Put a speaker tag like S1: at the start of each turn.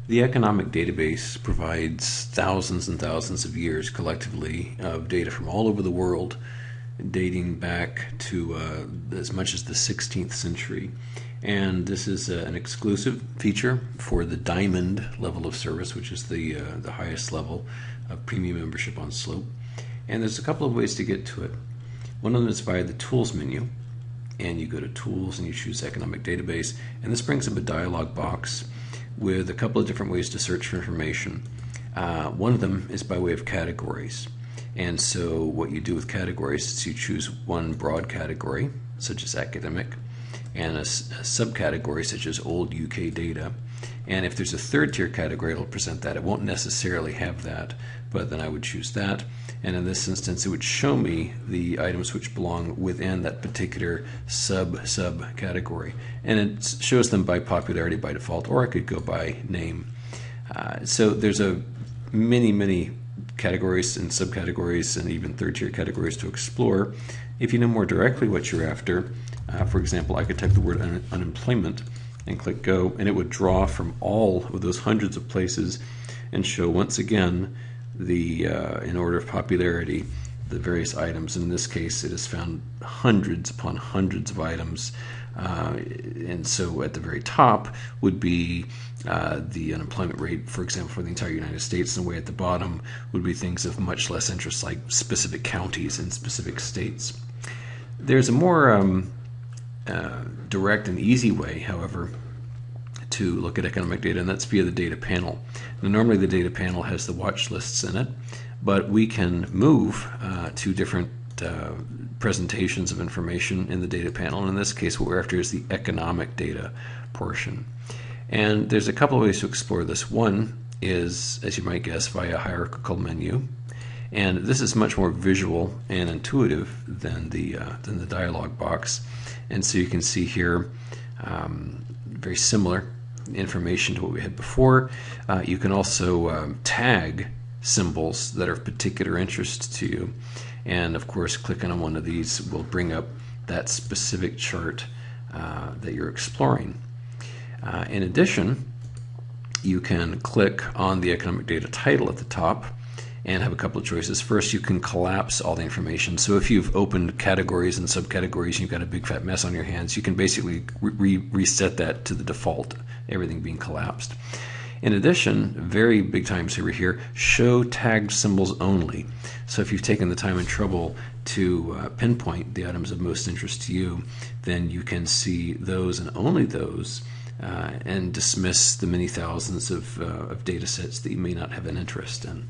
S1: The economic database provides thousands and thousands of years collectively of data from all over the world, dating back to as much as the 16th century. And this is an exclusive feature for the Diamond level of service, which is the highest level of premium membership on Slope. And there's a couple of ways to get to it. One of them is via the Tools menu, and you go to Tools and you choose Economic Database, and this brings up a dialog box with a couple of different ways to search for information. One of them is by way of categories. And so what you do with categories is you choose one broad category, such as academic, and a subcategory such as old UK data. And if there's a third tier category, it'll present that. It won't necessarily have that, but then I would choose that. And in this instance, it would show me the items which belong within that particular sub-category. And it shows them by popularity by default, or I could go by name. So there's many categories and subcategories and even third tier categories to explore. If you know more directly what you're after, for example, I could type the word unemployment and click go, and it would draw from all of those hundreds of places and show once again the in order of popularity the various items. In this case, it has found hundreds upon hundreds of items, and so at the very top would be the unemployment rate, for example, for the entire United States, and way at the bottom would be things of much less interest, like specific counties in specific states. There's a more direct and easy way, however, to look at economic data, and that's via the data panel. Now, normally the data panel has the watch lists in it, but we can move to different presentations of information in the data panel. And in this case, what we're after is the economic data portion. And there's a couple of ways to explore this. One is, as you might guess, via a hierarchical menu. And this is much more visual and intuitive than the dialog box. And so you can see here very similar information to what we had before. You can also tag symbols that are of particular interest to you. And of course, clicking on one of these will bring up that specific chart that you're exploring. In addition, you can click on the economic data title at the top and have a couple of choices. First, you can collapse all the information. So if you've opened categories and subcategories and you've got a big fat mess on your hands, you can basically reset that to the default, everything being collapsed. In addition, very big time saver here, show tagged symbols only. So if you've taken the time and trouble to pinpoint the items of most interest to you, then you can see those and only those and dismiss the many thousands of data sets that you may not have an interest in.